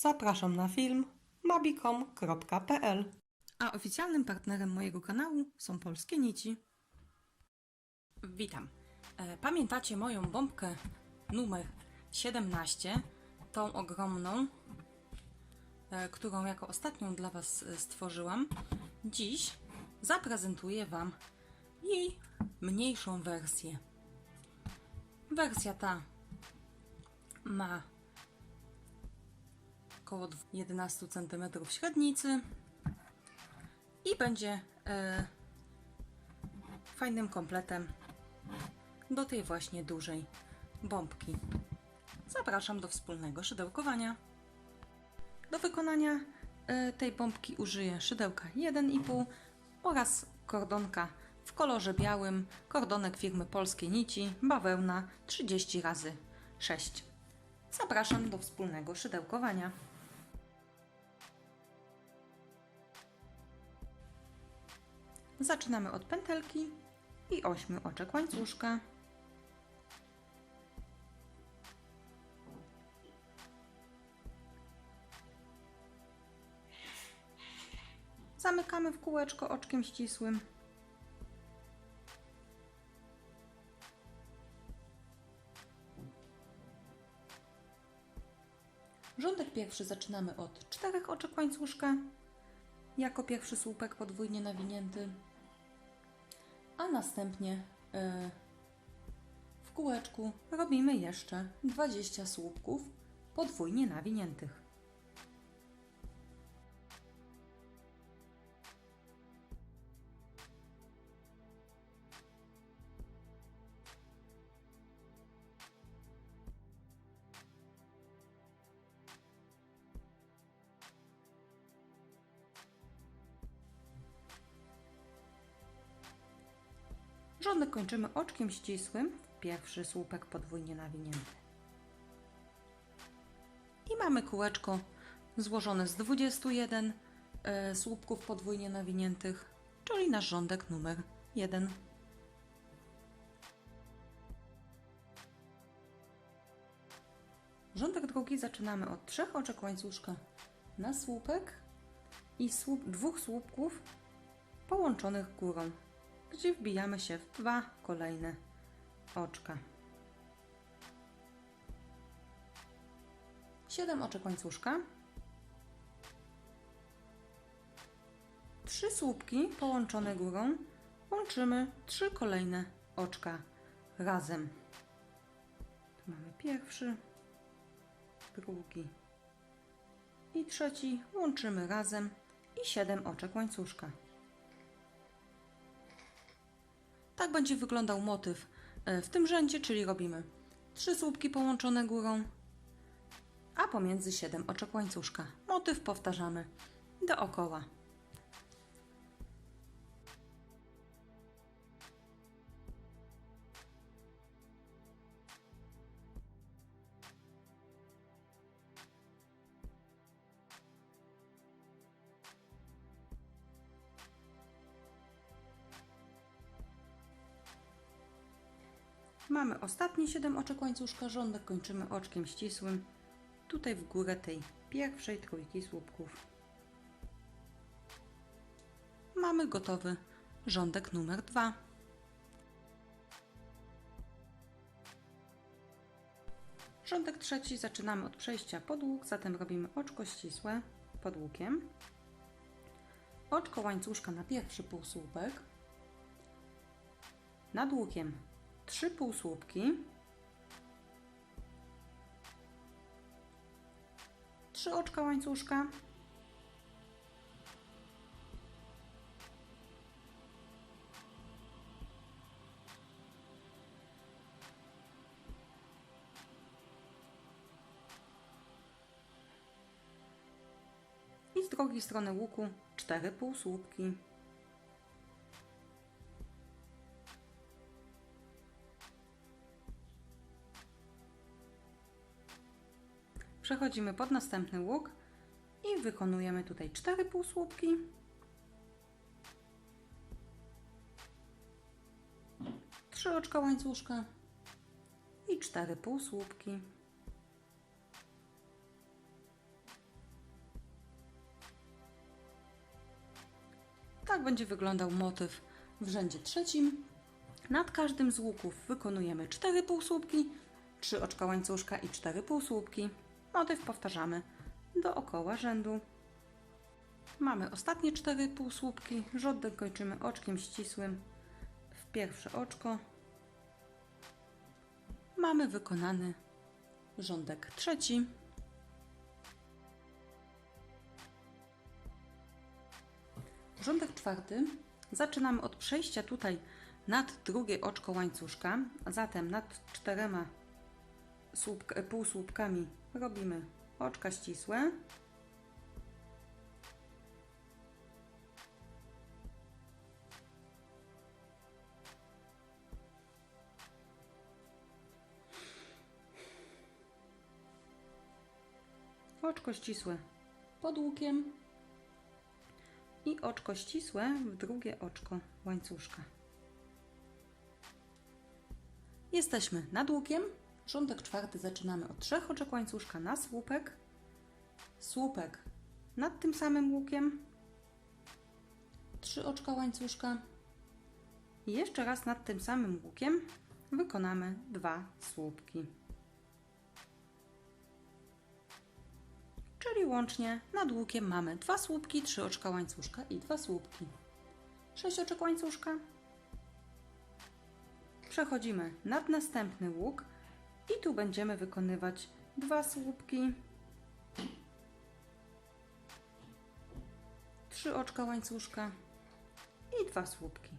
Zapraszam na film mabicom.pl. A oficjalnym partnerem mojego kanału są Polskie Nici. Witam. Pamiętacie moją bombkę numer 17? Tą ogromną, którą jako ostatnią dla Was stworzyłam. Dziś zaprezentuję Wam jej mniejszą wersję. Wersja ta ma około 11 cm średnicy i będzie fajnym kompletem do tej właśnie dużej bombki. Zapraszam do wspólnego szydełkowania. Do wykonania tej bombki użyję szydełka 1,5 oraz kordonka w kolorze białym, kordonek firmy Polskie Nici, bawełna 30×6. Zapraszam do wspólnego szydełkowania. Zaczynamy od pętelki i 8 oczek łańcuszka. Zamykamy w kółeczko oczkiem ścisłym. Rządek pierwszy zaczynamy od 4 oczek łańcuszka, jako pierwszy słupek podwójnie nawinięty, a następnie w kółeczku robimy jeszcze 20 słupków podwójnie nawiniętych. Rządek kończymy oczkiem ścisłym, pierwszy słupek podwójnie nawinięty. I mamy kółeczko złożone z 21 słupków podwójnie nawiniętych, czyli nasz rządek numer 1. Rządek drugi zaczynamy od 3 oczek łańcuszka na słupek i 2 słupków połączonych górą, gdzie wbijamy się w 2 kolejne oczka. 7 oczek łańcuszka, 3 słupki połączone górą, łączymy 3 kolejne oczka razem. Tu mamy pierwszy, drugi i trzeci, łączymy razem i 7 oczek łańcuszka. Tak będzie wyglądał motyw w tym rzędzie, czyli robimy 3 słupki połączone górą, a pomiędzy 7 oczek łańcuszka. Motyw powtarzamy dookoła. Mamy ostatnie 7 oczek łańcuszka, rządek kończymy oczkiem ścisłym, tutaj w górę tej pierwszej trójki słupków. Mamy gotowy rządek numer 2. Rządek trzeci zaczynamy od przejścia pod łuk, zatem robimy oczko ścisłe pod łukiem, oczko łańcuszka na pierwszy półsłupek, nad łukiem 3 półsłupki, 3 oczka łańcuszka, i z drugiej strony łuku 4 półsłupki. Przechodzimy pod następny łuk i wykonujemy tutaj 4 półsłupki, 3 oczka łańcuszka i 4 półsłupki. Tak będzie wyglądał motyw w rzędzie trzecim. Nad każdym z łuków wykonujemy 4 półsłupki, 3 oczka łańcuszka i 4 półsłupki. Motyw powtarzamy dookoła rzędu. Mamy ostatnie 4 półsłupki, rządek kończymy oczkiem ścisłym w pierwsze oczko. Mamy wykonany rządek trzeci. Rządek czwarty zaczynamy od przejścia tutaj nad drugie oczko łańcuszka, a zatem nad 4 półsłupkami robimy oczka ścisłe. Oczko ścisłe pod łukiem i oczko ścisłe w drugie oczko łańcuszka. Jesteśmy nad łukiem. Rządek czwarty zaczynamy od 3 oczek łańcuszka na słupek, słupek nad tym samym łukiem, 3 oczka łańcuszka i jeszcze raz nad tym samym łukiem wykonamy 2 słupki. Czyli łącznie nad łukiem mamy 2 słupki, 3 oczka łańcuszka i 2 słupki. 6 oczek łańcuszka. Przechodzimy nad następny łuk i tu będziemy wykonywać 2 słupki, 3 oczka łańcuszka i 2 słupki.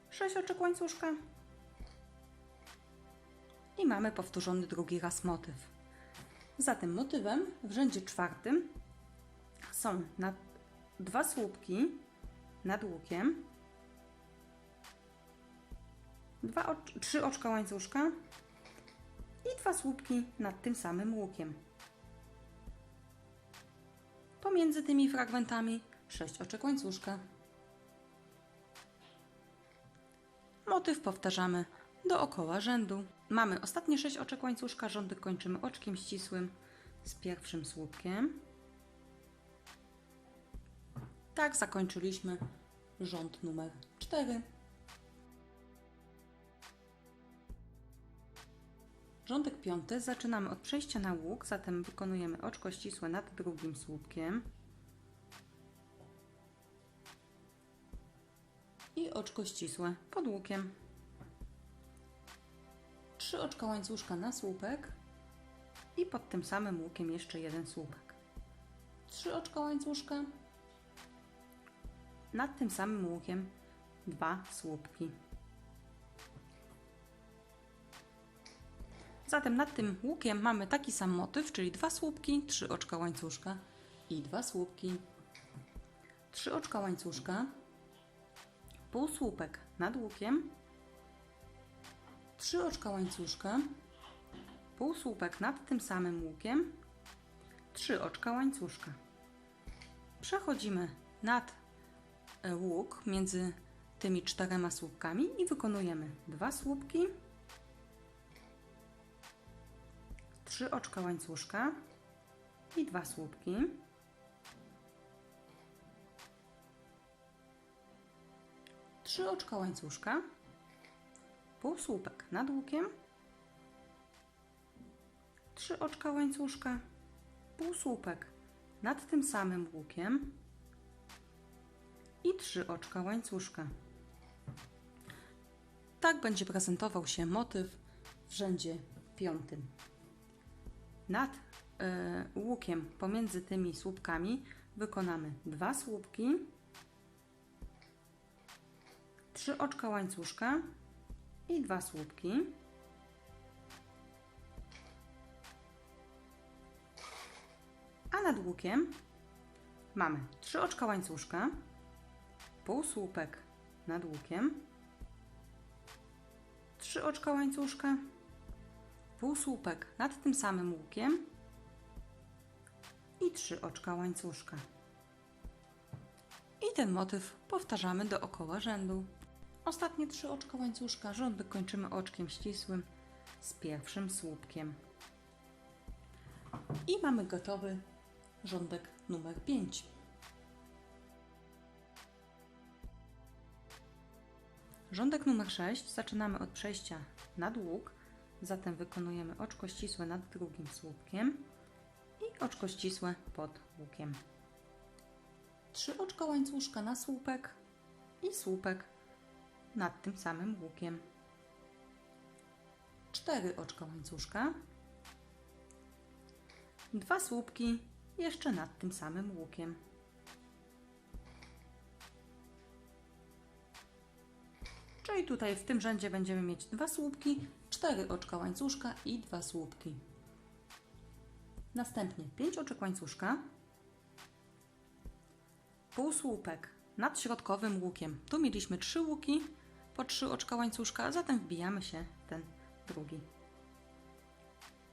6 oczek łańcuszka. I mamy powtórzony drugi raz motyw. Zatem motywem w rzędzie czwartym są 2 słupki nad łukiem, 3 oczka łańcuszka i 2 słupki nad tym samym łukiem. Pomiędzy tymi fragmentami 6 oczek łańcuszka. Motyw powtarzamy dookoła rzędu. Mamy ostatnie 6 oczek łańcuszka, rządek kończymy oczkiem ścisłym z pierwszym słupkiem. Tak zakończyliśmy rząd numer 4. Rządek piąty zaczynamy od przejścia na łuk, zatem wykonujemy oczko ścisłe nad drugim słupkiem i oczko ścisłe pod łukiem. 3 oczka łańcuszka na słupek i pod tym samym łukiem jeszcze jeden słupek. 3 oczka łańcuszka, nad tym samym łukiem 2 słupki. Zatem nad tym łukiem mamy taki sam motyw, czyli 2 słupki, 3 oczka łańcuszka i 2 słupki. 3 oczka łańcuszka, półsłupek nad łukiem, 3 oczka łańcuszka, półsłupek nad tym samym łukiem, 3 oczka łańcuszka. Przechodzimy nad łuk między tymi 4 słupkami i wykonujemy 2 słupki, 3 oczka łańcuszka i 2 słupki. Trzy oczka łańcuszka, półsłupek nad łukiem, 3 oczka łańcuszka, półsłupek nad tym samym łukiem i 3 oczka łańcuszka. Tak będzie prezentował się motyw w rzędzie piątym. Nad łukiem pomiędzy tymi słupkami wykonamy 2 słupki, 3 oczka łańcuszka i 2 słupki. A nad łukiem mamy 3 oczka łańcuszka, półsłupek nad łukiem, 3 oczka łańcuszka, półsłupek nad tym samym łukiem i 3 oczka łańcuszka. I ten motyw powtarzamy dookoła rzędu. Ostatnie 3 oczka łańcuszka, rządek kończymy oczkiem ścisłym z pierwszym słupkiem. I mamy gotowy rządek numer 5. Rządek numer 6 zaczynamy od przejścia nad łuk, zatem wykonujemy oczko ścisłe nad drugim słupkiem i oczko ścisłe pod łukiem. 3 oczka łańcuszka na słupek i słupek nad tym samym łukiem. 4 oczka łańcuszka, 2 słupki jeszcze nad tym samym łukiem. Czyli tutaj w tym rzędzie będziemy mieć 2 słupki, 4 oczka łańcuszka i 2 słupki. Następnie 5 oczek łańcuszka, półsłupek nad środkowym łukiem. Tu mieliśmy 3 łuki po 3 oczka łańcuszka, a zatem wbijamy się w ten drugi.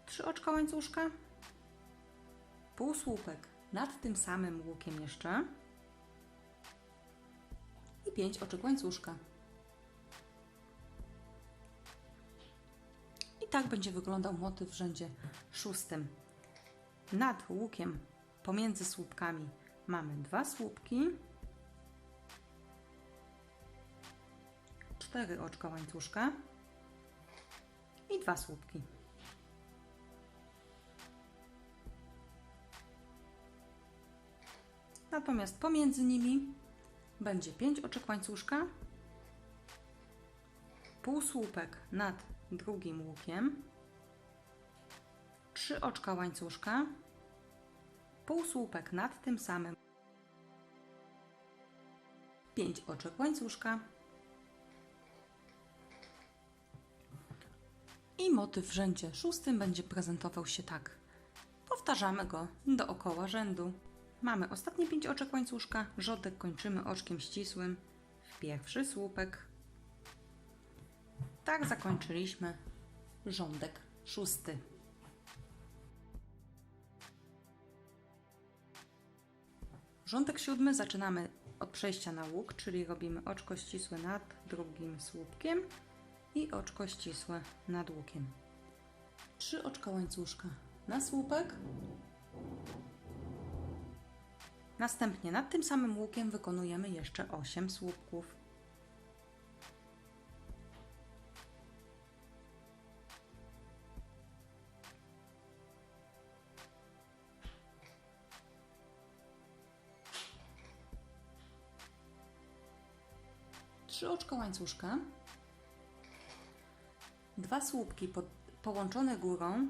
3 oczka łańcuszka, półsłupek nad tym samym łukiem jeszcze i 5 oczek łańcuszka. I tak będzie wyglądał motyw w rzędzie 6. Nad łukiem pomiędzy słupkami mamy 2 słupki, 4 oczka łańcuszka i 2 słupki. Natomiast pomiędzy nimi będzie 5 oczek łańcuszka, półsłupek nad drugim łukiem, 3 oczka łańcuszka, półsłupek nad tym samym, 5 oczek łańcuszka i motyw w rzędzie 6 będzie prezentował się tak. Powtarzamy go dookoła rzędu. Mamy ostatnie 5 oczek łańcuszka, rządek kończymy oczkiem ścisłym w pierwszy słupek. Tak zakończyliśmy rządek 6. Rządek 7 zaczynamy od przejścia na łuk, czyli robimy oczko ścisłe nad drugim słupkiem i oczko ścisłe nad łukiem. 3 oczka łańcuszka na słupek. Następnie nad tym samym łukiem wykonujemy jeszcze 8 słupków. Trzy oczka łańcuszka, 2 słupki połączone górą,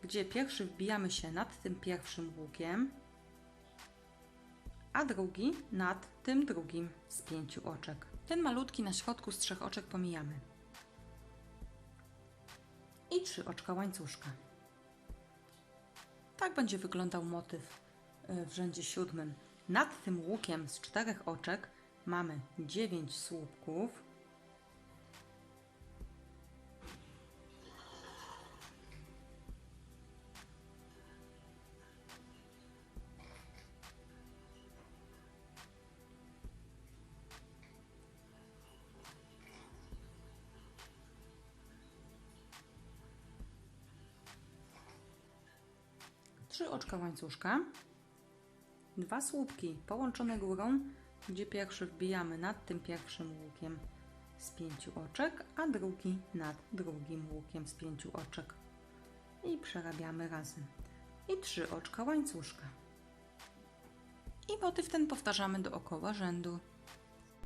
gdzie pierwszy wbijamy się nad tym pierwszym łukiem, a drugi nad tym drugim z 5 oczek. Ten malutki na środku z 3 oczek pomijamy. I 3 oczka łańcuszka. Tak będzie wyglądał motyw w rzędzie 7. Nad tym łukiem z 4 oczek mamy 9 słupków. Trzy oczka łańcuszka, 2 słupki połączone górą, gdzie pierwszy wbijamy nad tym pierwszym łukiem z 5 oczek, a drugi nad drugim łukiem z 5 oczek. I przerabiamy razem. I 3 oczka łańcuszka. I motyw ten powtarzamy dookoła rzędu.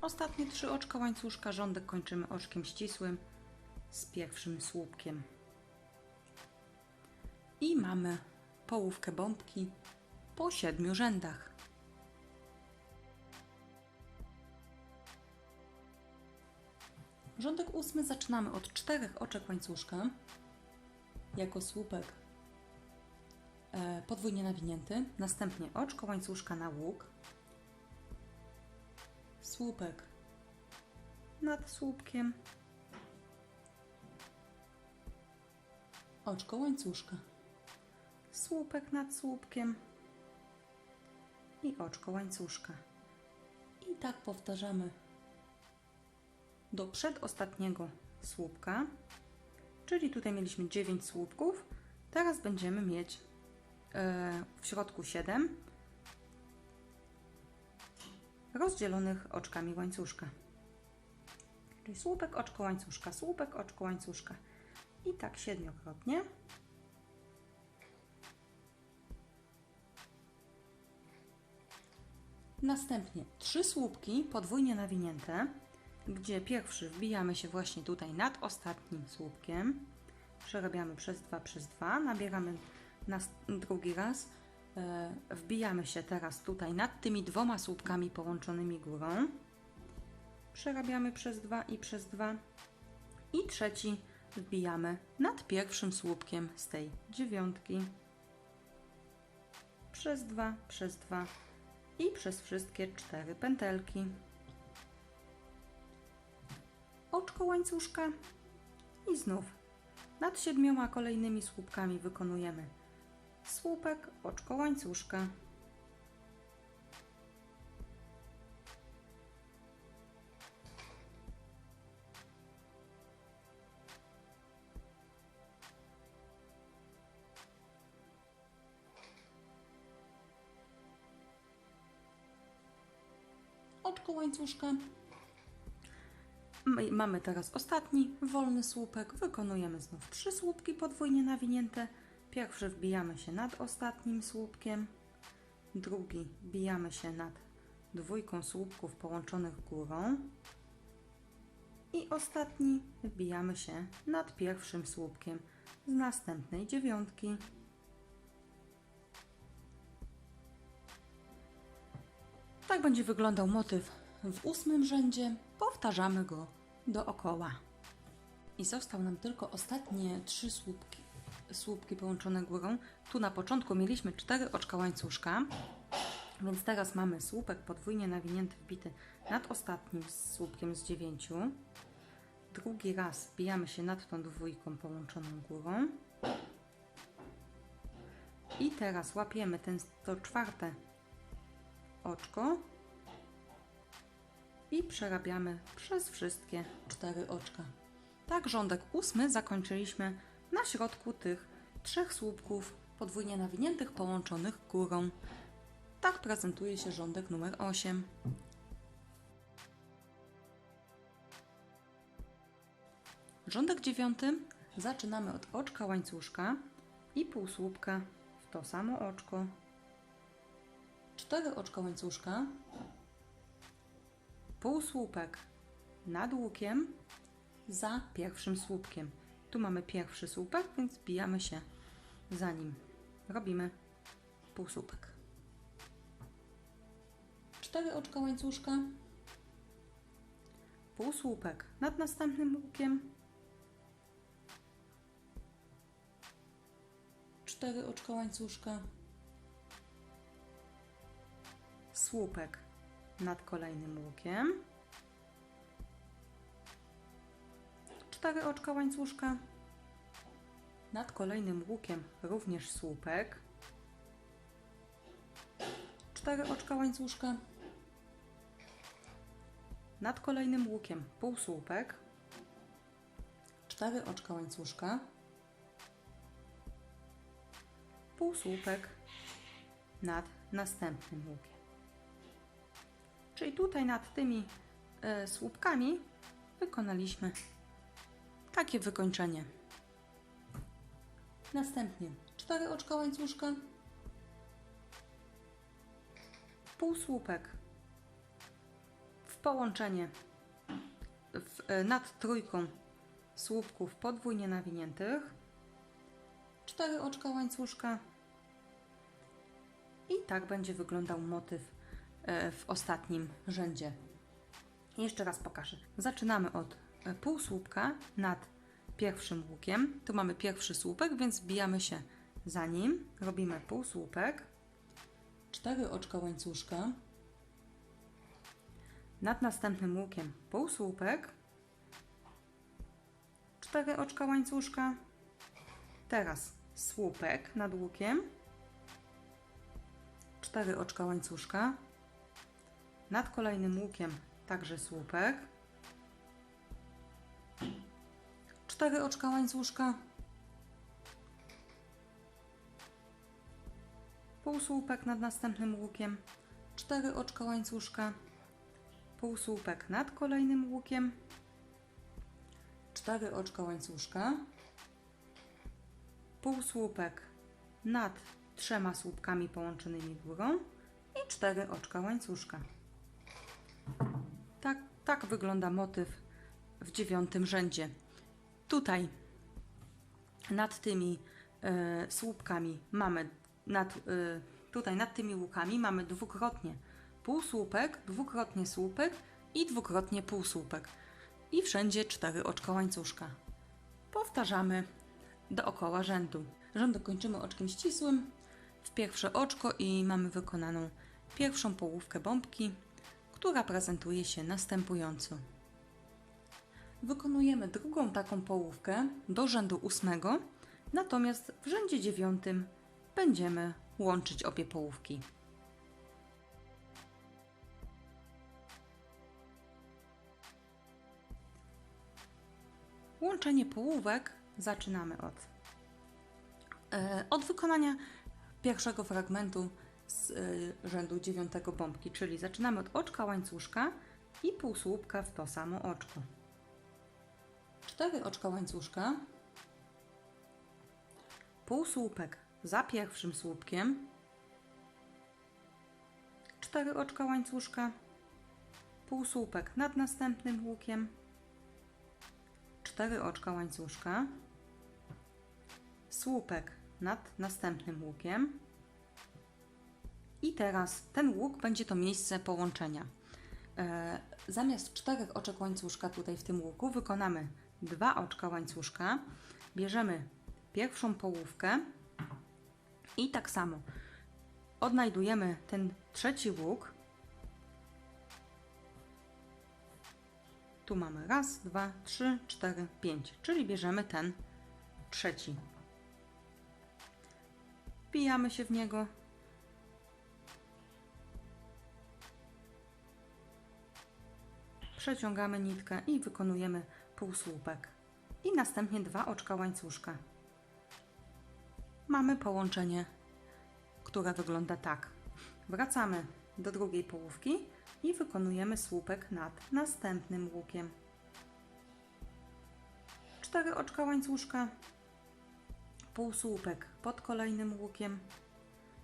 Ostatnie 3 oczka łańcuszka, rządek kończymy oczkiem ścisłym z pierwszym słupkiem. I mamy połówkę bombki po 7 rzędach. Rządek 8 zaczynamy od 4 oczek łańcuszka jako słupek podwójnie nawinięty, następnie oczko łańcuszka na łuk, słupek nad słupkiem, oczko łańcuszka, słupek nad słupkiem i oczko łańcuszka. I tak powtarzamy do przedostatniego słupka, czyli tutaj mieliśmy 9 słupków, teraz będziemy mieć w środku 7, rozdzielonych oczkami łańcuszka. Czyli słupek, oczko, łańcuszka, słupek, oczko, łańcuszka. I tak 7-krotnie. Następnie 3 słupki podwójnie nawinięte, gdzie pierwszy wbijamy się właśnie tutaj nad ostatnim słupkiem. Przerabiamy przez 2 przez 2, nabieramy drugi raz. Wbijamy się teraz tutaj nad tymi 2 słupkami połączonymi górą. Przerabiamy przez 2 i przez 2. I trzeci wbijamy nad pierwszym słupkiem z tej 9. Przez 2 i przez wszystkie 4 pętelki. Oczko łańcuszka i znów nad 7 kolejnymi słupkami wykonujemy słupek, oczko łańcuszka. Oczko łańcuszka. Mamy teraz ostatni wolny słupek. Wykonujemy znów 3 słupki podwójnie nawinięte. Pierwszy wbijamy się nad ostatnim słupkiem, drugi wbijamy się nad 2 słupków połączonych górą i ostatni wbijamy się nad pierwszym słupkiem z następnej 9. Tak będzie wyglądał motyw w 8. rzędzie. Powtarzamy go dookoła. I został nam tylko ostatnie 3 słupki połączone górą. Tu na początku mieliśmy 4 oczka łańcuszka, więc teraz mamy słupek podwójnie nawinięty wbity nad ostatnim słupkiem z 9. Drugi raz wbijamy się nad tą 2 połączoną górą. I teraz łapiemy to 4 oczko i przerabiamy przez wszystkie 4 oczka. Tak, rządek 8 zakończyliśmy na środku tych 3 słupków podwójnie nawiniętych połączonych górą. Tak prezentuje się rządek numer 8. Rządek 9 zaczynamy od oczka łańcuszka i półsłupka w to samo oczko. 4 oczka łańcuszka, półsłupek nad łukiem za pierwszym słupkiem. Tu mamy pierwszy słupek, więc wbijamy się za nim. Robimy półsłupek. 4 oczka łańcuszka, półsłupek nad następnym łukiem, 4 oczka łańcuszka, słupek nad kolejnym łukiem, 4 oczka łańcuszka, nad kolejnym łukiem również słupek, 4 oczka łańcuszka, nad kolejnym łukiem półsłupek, 4 oczka łańcuszka, półsłupek nad następnym łukiem. Czyli tutaj nad tymi słupkami wykonaliśmy takie wykończenie. Następnie 4 oczka łańcuszka, półsłupek w połączenie nad 3 słupków podwójnie nawiniętych, 4 oczka łańcuszka i tak będzie wyglądał motyw w ostatnim rzędzie. Jeszcze raz pokażę. Zaczynamy od półsłupka nad pierwszym łukiem. Tu mamy pierwszy słupek, więc wbijamy się za nim. Robimy półsłupek, 4 oczka łańcuszka, nad następnym łukiem półsłupek, 4 oczka łańcuszka, teraz słupek nad łukiem, 4 oczka łańcuszka, nad kolejnym łukiem także słupek, 4 oczka łańcuszka, półsłupek nad następnym łukiem, 4 oczka łańcuszka, półsłupek nad kolejnym łukiem, 4 oczka łańcuszka, półsłupek nad 3 słupkami połączonymi górą i 4 oczka łańcuszka. Tak wygląda motyw w 9 rzędzie. Tutaj nad tymi słupkami mamy, tutaj nad tymi łukami mamy dwukrotnie półsłupek, dwukrotnie słupek i dwukrotnie półsłupek. I wszędzie 4 oczka łańcuszka. Powtarzamy dookoła rzędu. Rząd dokończymy oczkiem ścisłym w pierwsze oczko i mamy wykonaną pierwszą połówkę bombki, która prezentuje się następująco. Wykonujemy drugą taką połówkę do rzędu 8, natomiast w rzędzie 9 będziemy łączyć obie połówki. Łączenie połówek zaczynamy od wykonania pierwszego fragmentu z rzędu 9 bombki, czyli zaczynamy od oczka łańcuszka i półsłupka w to samo oczko. 4 oczka łańcuszka, półsłupek za pierwszym słupkiem, 4 oczka łańcuszka, półsłupek nad następnym łukiem, 4 oczka łańcuszka, słupek nad następnym łukiem i teraz ten łuk będzie to miejsce połączenia. Zamiast 4 oczek łańcuszka tutaj w tym łuku wykonamy 2 oczka łańcuszka, bierzemy pierwszą połówkę i tak samo odnajdujemy ten trzeci łuk. Tu mamy raz, 2, 3, 4, 5, czyli bierzemy ten trzeci. Wbijamy się w niego. Przeciągamy nitkę i wykonujemy półsłupek. I następnie 2 oczka łańcuszka. Mamy połączenie, które wygląda tak. Wracamy do drugiej połówki i wykonujemy słupek nad następnym łukiem. 4 oczka łańcuszka, półsłupek pod kolejnym łukiem,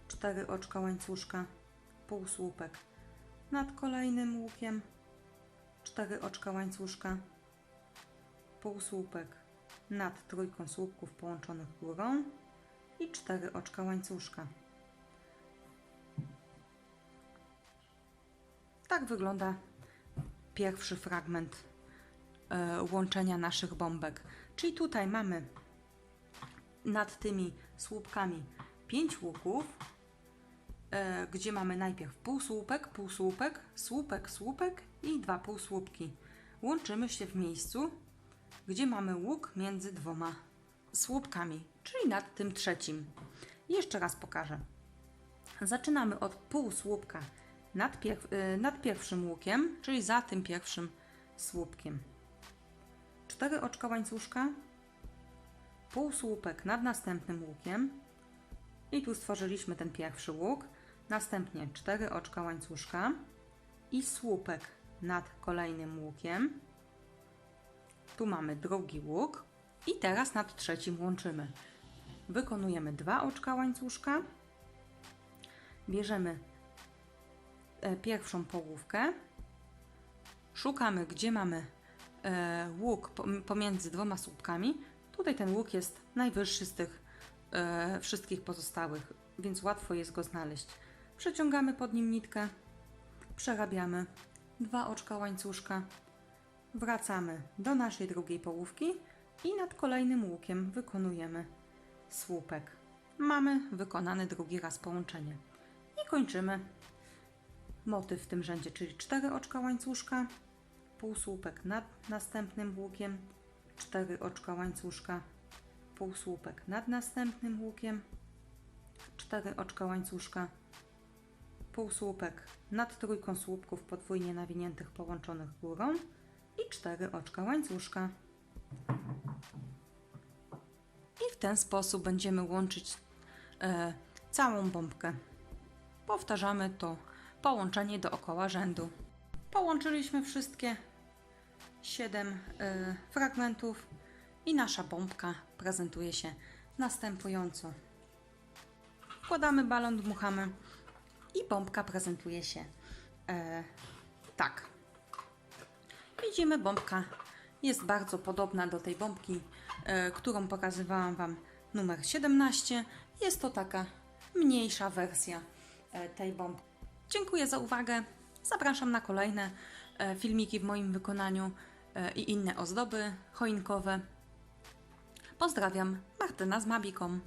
4 oczka łańcuszka, półsłupek nad kolejnym łukiem, 4 oczka łańcuszka, półsłupek nad trójką słupków połączonych górą i 4 oczka łańcuszka. Tak wygląda pierwszy fragment łączenia naszych bombek. Czyli tutaj mamy nad tymi słupkami 5 łuków, gdzie mamy najpierw półsłupek, półsłupek, słupek, słupek i 2 półsłupki. Łączymy się w miejscu, gdzie mamy łuk między 2 słupkami, czyli nad tym trzecim. Jeszcze raz pokażę. Zaczynamy od półsłupka nad pierwszym łukiem, czyli za tym pierwszym słupkiem. 4 oczka łańcuszka, półsłupek nad następnym łukiem i tu stworzyliśmy ten pierwszy łuk, następnie 4 oczka łańcuszka i słupek nad kolejnym łukiem. Tu mamy drugi łuk i teraz nad trzecim łączymy. Wykonujemy 2 oczka łańcuszka, bierzemy pierwszą połówkę, szukamy, gdzie mamy łuk pomiędzy 2 słupkami. Tutaj ten łuk jest najwyższy z tych wszystkich pozostałych, więc łatwo jest go znaleźć. Przeciągamy pod nim nitkę, przerabiamy 2 oczka łańcuszka, wracamy do naszej drugiej połówki i nad kolejnym łukiem wykonujemy słupek. Mamy wykonany drugi raz połączenie i kończymy motyw w tym rzędzie, czyli 4 oczka łańcuszka, półsłupek nad następnym łukiem, 4 oczka łańcuszka, półsłupek nad następnym łukiem, 4 oczka łańcuszka, półsłupek nad trójką słupków podwójnie nawiniętych połączonych górą i 4 oczka łańcuszka. I w ten sposób będziemy łączyć całą bombkę. Powtarzamy to połączenie dookoła rzędu. Połączyliśmy wszystkie 7 fragmentów i nasza bombka prezentuje się następująco. Wkładamy balon, dmuchamy i bombka prezentuje się tak. Widzimy, bombka jest bardzo podobna do tej bombki, którą pokazywałam Wam, numer 17. Jest to taka mniejsza wersja tej bombki. Dziękuję za uwagę. Zapraszam na kolejne filmiki w moim wykonaniu i inne ozdoby choinkowe. Pozdrawiam, Martyna z Mabiką.